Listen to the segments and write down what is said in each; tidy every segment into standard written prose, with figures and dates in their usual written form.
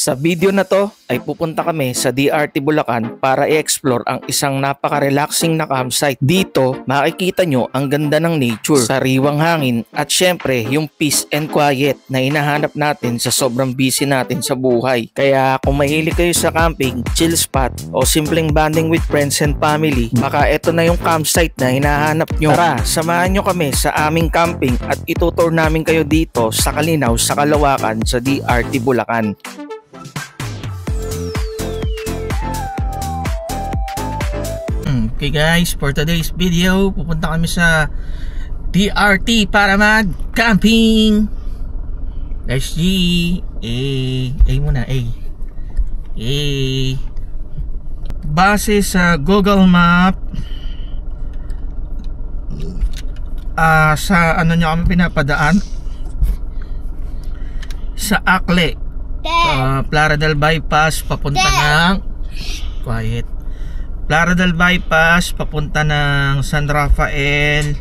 Sa video na to ay pupunta kami sa DRT Bulacan para i-explore ang isang napaka-relaxing na campsite. Dito makikita nyo ang ganda ng nature, sariwang hangin at syempre yung peace and quiet na hinahanap natin sa sobrang busy natin sa buhay. Kaya kung mahilig kayo sa camping, chill spot o simpleng bonding with friends and family, baka ito na yung campsite na hinahanap nyo. Tara, samahan nyo kami sa aming camping at itutour namin kayo dito sa Kalinaw sa Kalawakan sa DRT Bulacan. Okay guys, for today's video, pupunta kami sa DRT para mag-camping. SG A muna, A. Base sa Google Map, sa ano nyo kami pinapadaan? Sa Akle, Plaradel Bypass papunta ng Plaradel Bypass papunta ng San Rafael,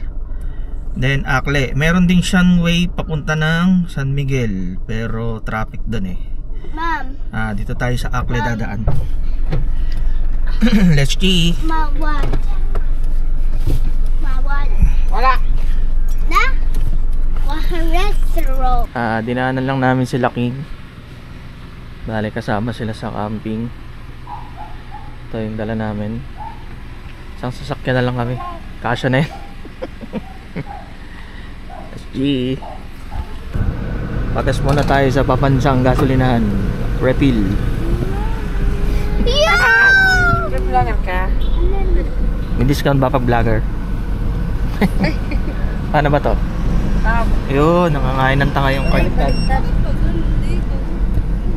then Akle. Meron din siyang way papunta ng San Miguel, pero traffic doon eh. Mom. Dito tayo sa Akle dadaan. Let's see. Mawad. Wala. Na? Restaurant. Dinaanan lang namin sila King. Bale kasama sila sa camping. Ito yung dala namin. Isang sasakyan na lang kami. Kasya na yun. SG. Pagas muna tayo sa papansang gasolinahan. Refill. Yeah! Vlogger ka? May discount ba pag vlogger? Paano ba to? Yun, nangangain ng tanga yung card.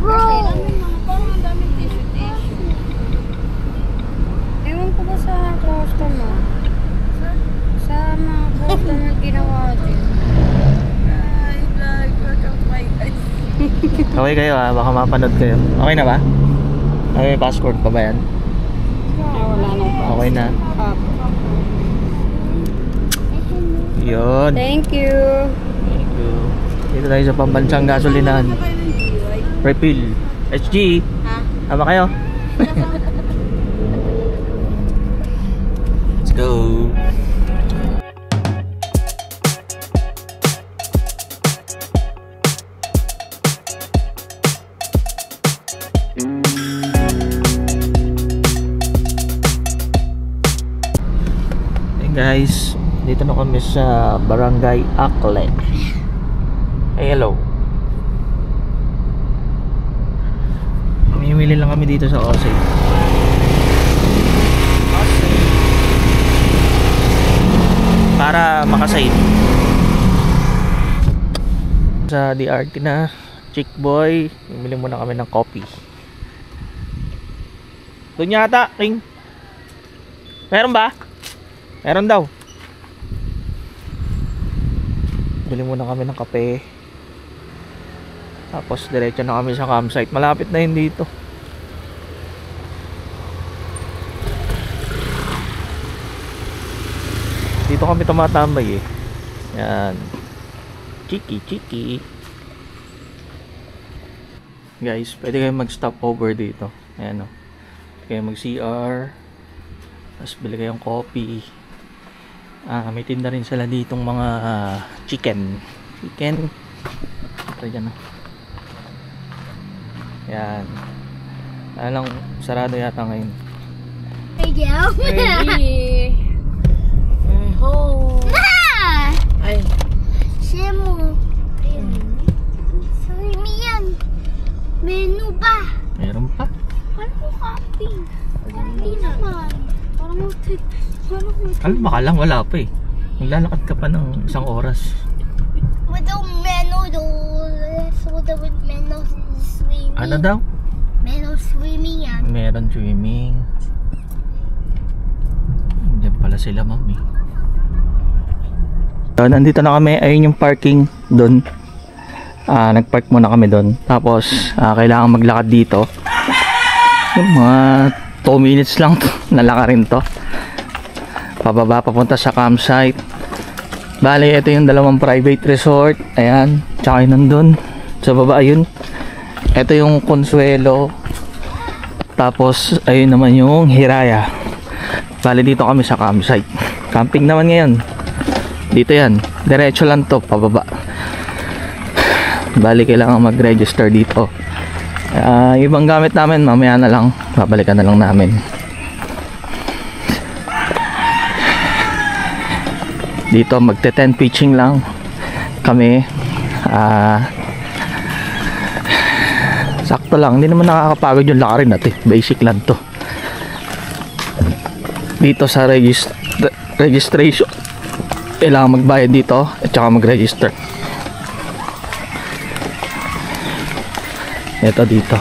Bro! Ewan ko ba sa customer? Sa mga customer ginawa din. Okay kayo baka mapanood kayo. Okay na ba? Okay, passport pa ba yan? Wala na pa. Okay na. Yun. Thank you. Thank you. Dito tayo sa pambansang gasolinahan. Refill. HG. Tama kayo? Let's go. Hey guys, dito na kami sa Barangay Akle. Hey, hello. Mamimili lang kami dito sa Osay. Para makasave. Sa DRT na Chick Boy, bumili muna kami ng coffee. Doon yata, King. Meron ba? Meron daw. Bili muna kami ng kape. Tapos diretso na kami sa campsite. Malapit na yun dito. Dito kami tumatambay eh. Yan. Chiki. Guys, pwede kayo mag-stop over dito. Ayan o. Pwede kayo mag-CR. Tapos bili kayong coffee. May tinda rin sila ditong mga chicken. Ito dyan na. Yan. Alang sarado yata ngayon. Ready. Home. Ay. Semo. Sorry yan. Menu ba? Meron pa. Ano camping? Hindi naman. Parang Alam baka lang wala pa eh. Maglalakad ka pa ng isang oras. with the menu though. So with menu swimming. Ano daw? Menu swimming yan. Meron swimming. Diyan pala sila mami. Nandito na kami. Ayun yung parking doon. Nagpark muna kami doon. Tapos kailangan maglakad dito. Mga 2 minutes lang to. Nalakarin to. Pababa papunta sa campsite. Bale, ito yung dalawang private resort. Ayan, tsaka yun nandun sa baba yun. Ito yung Consuelo. Tapos ayun naman yung Hiraya. Bali dito kami sa campsite. Camping naman ngayon. Dito yan. Diretso lang to pababa. Bali kailangan mag-register dito. Ibang gamit namin mamaya na lang. Babalikan na lang namin. Dito magte-tent pitching lang kami. Sakto lang, hindi naman nakakapagod yung lakarin natin. Basic lang to. Dito sa registration kailangan magbayad dito at saka mag-register. Ito dito.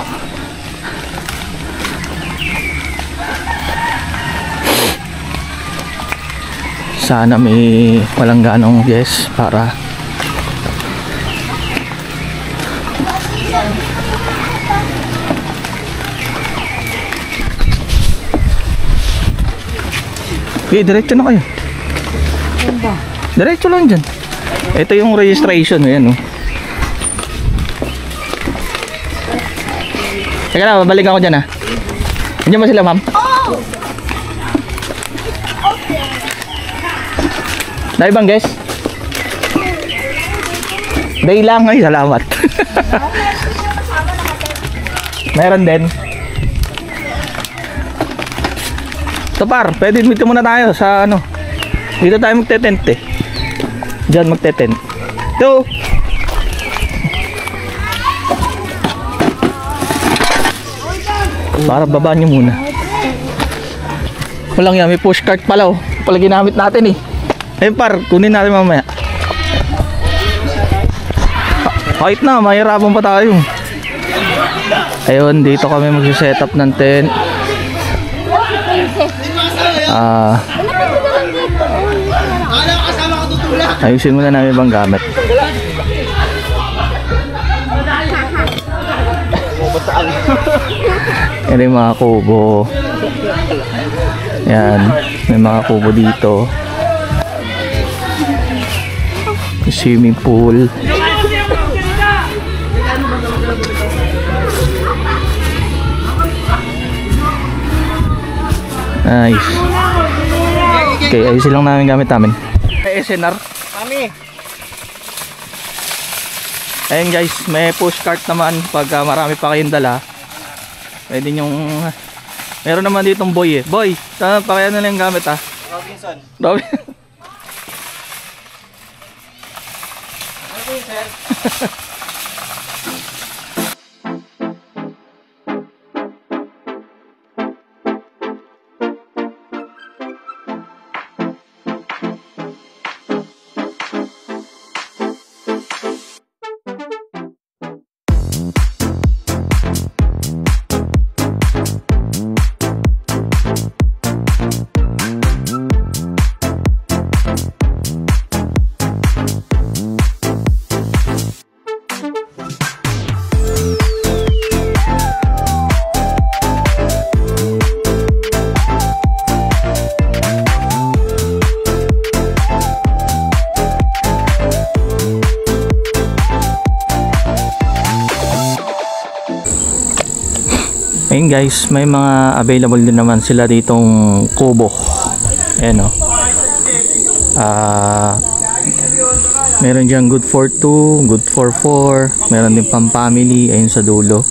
Sana may walang ganong guest para diretso na kayo. Diretso lang dyan. Ito yung registration. Ayan, oh. Teka na, babalik ako dyan, ha. Nandiyan ba sila, ma'am? Dahil bang guys? Dahil lang, ay salamat. Meron din. So par, pwede dito muna tayo sa ano. Dito tayo magte-tent eh. Diyan magte-tent. Ito. Para baba nyo muna. Walang yan, may pushcart pala oh. Pala ginamit natin eh. Ayun par, kunin natin mamaya. Kahit na, mahirapan pa tayo. Ayun, dito kami mag-set up ng tent. Ayusin muna namin ibang gamit. Yan yung mga kubo. Yan, may mga kubo dito. Swimming pool. Nice. Okay, ayusin lang namin gamit namin. SNR kami. Ayun guys, may pushcart naman pag marami pa kayong dala. Pwede nyong meron naman ditong boy eh. Boy, sana pa kaya na lang yung gamit ha. Robinson. Robinson. Ayun guys, may mga available din naman sila ditong kubo. Ayan o. Meron dyan good for 2, good for 4. Meron din pang family. Ayun sa dulo.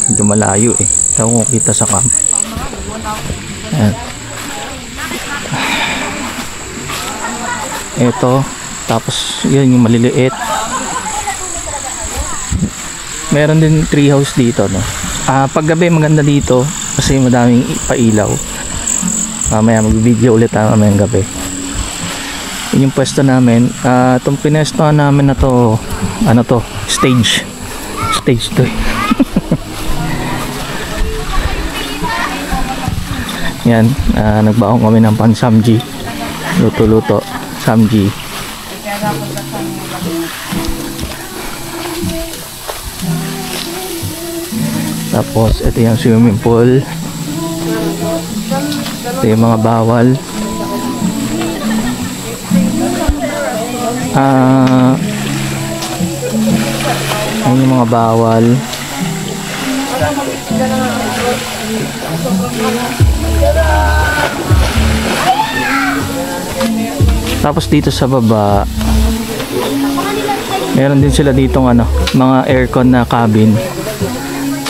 Medyo malayo eh. Ewan ko kita sa camp. Ayan. Ito. Tapos yun yung maliliit. Meron din treehouse dito no. Paggabi maganda dito kasi madaming pailaw. Mamaya mag-video ulit tayo mamayang gabi. Yun yung pwesto namin. Itong pinestohan namin na to, ano to, stage to eh. Yan, nagbaong kami ng pan samji, luto samji. Tapos ito yung swimming pool. Ito yung mga bawal. Ayun yung mga bawal. Tapos dito sa baba, meron din sila ditong ano, mga aircon na cabin.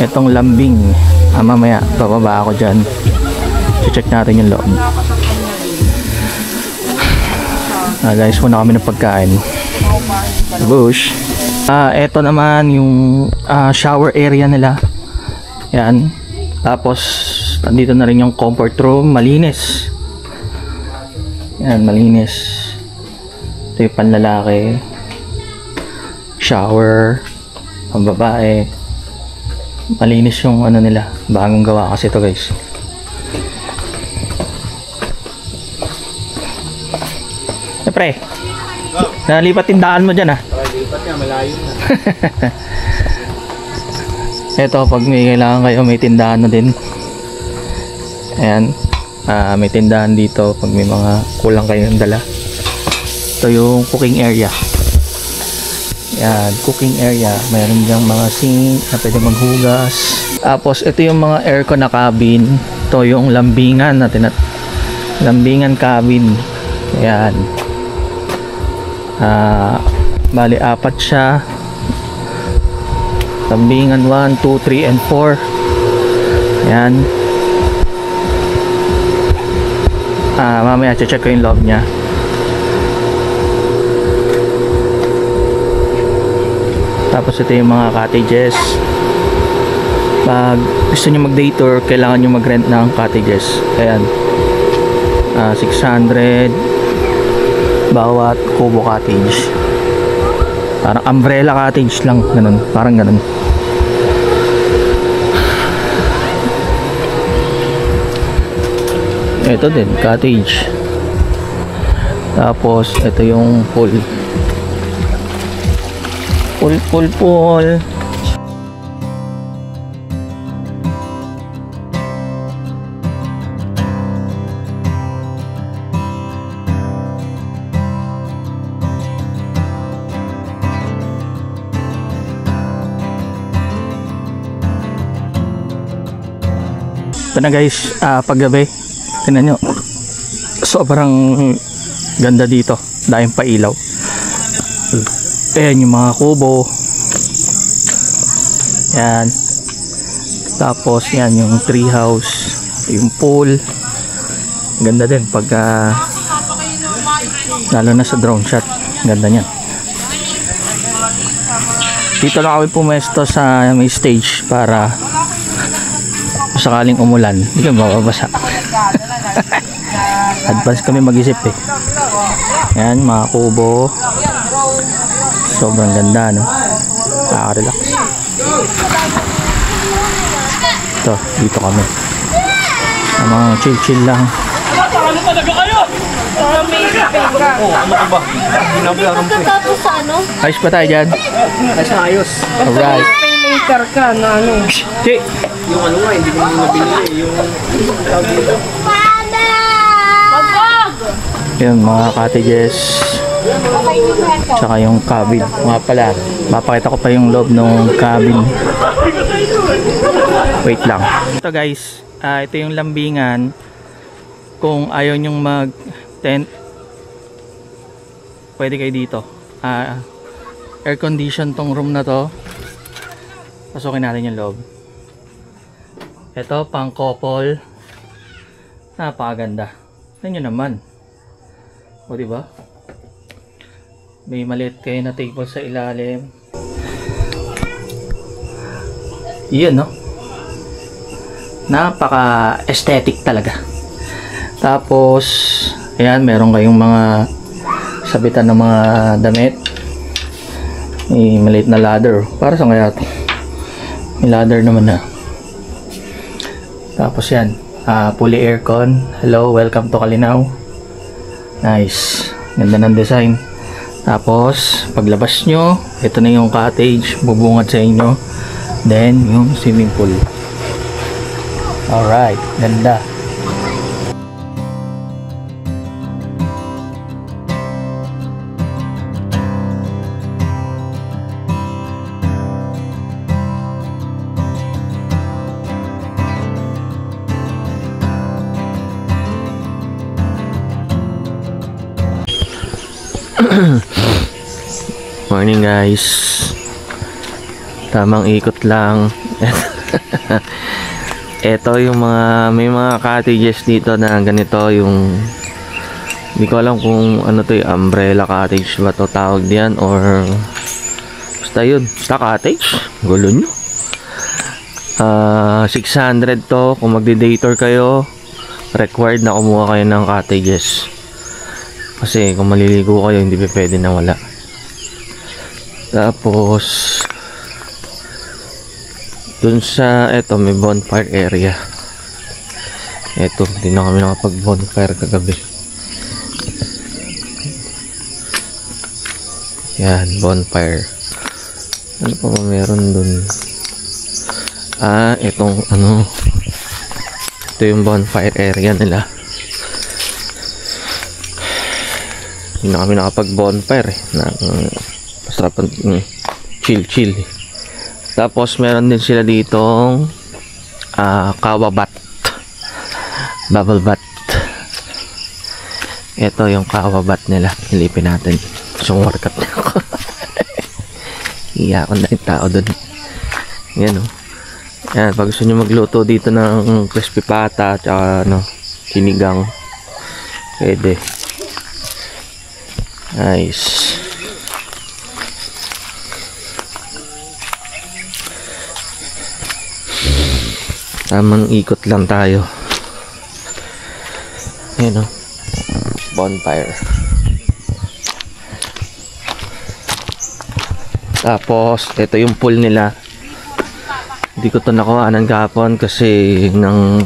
Itong lambing. Mamaya, bababa ako dyan. Check natin yung loob. Guys, muna kami ng pagkain. Bush. Ito naman yung shower area nila. Yan. Tapos, nandito na rin yung comfort room. Malinis. Yan, malinis. Ito yung panlalaki. Shower. Ang babae. Malinis yung ano nila. Bagong gawa kasi ito guys. Pre, nalipat tindahan mo dyan lipat nga, malayo na. Ito, pag may kailangan kayo, may tindahan na din. Ayan. May tindahan dito pag may mga kulang kayong dala. Ito yung cooking area. Ayan, cooking area. Mayroon dyang mga sink na pwede maghugas. Tapos, ito yung mga aircon na cabin. Ito yung lambingan natin. Lambingan cabin. Ayan. Bali, 4 siya. Lambingan 1, 2, 3, and 4. Ayan. Mamaya check ko yung loob nya. Tapos ito yung mga cottages. Pag gusto nyo mag day tour, kailangan nyo mag rent ng cottages. Ayan, 600 bawat kubo cottage. Parang umbrella cottage lang, ganun, parang ganun. Ito din, cottage. Tapos ito yung pool. Pool. Ito na guys, paggabi, tingnan nyo, sobrang ganda dito, dahil pailaw. Ayan yung mga kubo. Yan. Tapos yan yung tree house, yung pool. Ganda din pag lalo na sa drone shot, ganda niyan. Dito lang kami pumesto sa may stage para sakaling umulan, hindi kami mababasa. Advance kami mag-isip eh. Yan, mga kubo. Sobrang ganda, no? Nakaka-relax. Ito, dito kami. Mga chill-chill lang. Ano talaga kayo? Ano ka ba? Tapos sa ano? Ayos pa tayo dyan? Ayos. Alright. Paymaker ka na ano. Okay. Yung ano nga, hindi ko nabili yung Yan, mga cottages. Tsaka yung cabin. Mga pala, mapakita ko pa yung loob ng cabin. Wait lang. Ito guys, ito yung lambingan. Kung ayaw nyong mag tent, pwede kayo dito. Air condition tong room na to. Pasukin natin yung loob. Ito, pang couple. Napakaganda. Tignan nyo naman. O diba? May maliit kayo na table sa ilalim. Yun, no? Napaka aesthetic talaga. Tapos ayan, meron kayong mga sabitan ng mga damit. May maliit na ladder. Para saan kaya ito? May ladder naman na. Tapos yan, fully aircon. Hello, welcome to Kalinaw. Nice, ganda ng design. Tapos paglabas nyo, ito na yung cottage, bubungad sa inyo. Then yung swimming pool. Alright, ganda. Morning guys. Tamang ikot lang. Ito yung may mga cottages dito na ganito yung hindi ko alam kung ano to yung umbrella cottage ba to tawag diyan or basta yun. Basta cottage. Gulo nyo. 600 to kung magdi-day tour kayo. Required na kumuha kayo ng cottages. Kasi kung maliligo kayo hindi pa pwede na wala. Tapos dun sa eto may bonfire area. Eto, hindi na kami nakapag bonfire kagabi. Yan, bonfire. Ano pa ba meron dun? Etong ano, ito yung bonfire area nila. Hindi na kami nakapag bonfire masarapan chill. Tapos meron din sila ditong kawabat, bubble bath. Ito yung kawabat nila. Ilipin natin. So workout na ako. Iyak na yung tao dun. Yan o. Yan, pag gusto nyo magluto dito ng crispy pata tsaka sinigang, pwede. Nice. Tamang ikot lang tayo. Ayan o, bonfire. Tapos ito yung pool nila. Hindi ko to nakuhaan kahapon kasi nang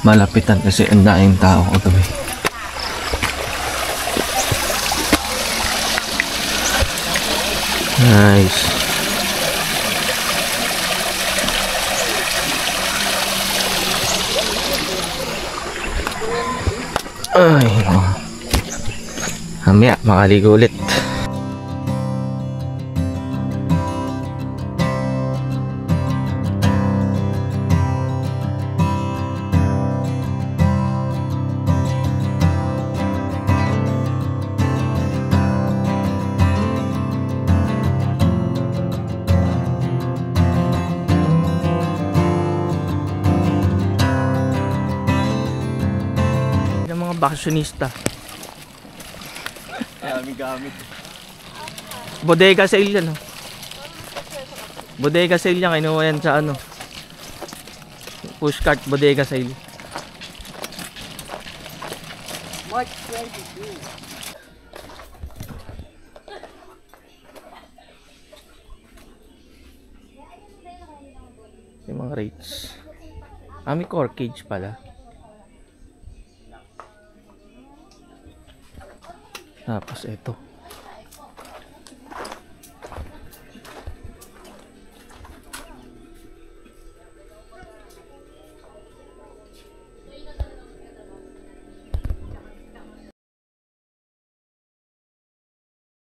malapitan kasi ang daing tao kagabi. Nice. Ay, mamaya makaligo ulit. Bakasyonista. Gamit. Bodega sale yan. Bodega sale yan. Kinuha yan sa pushcart bodega sale. March 22. Yung mga rates. May corkage pala. Tapos ito.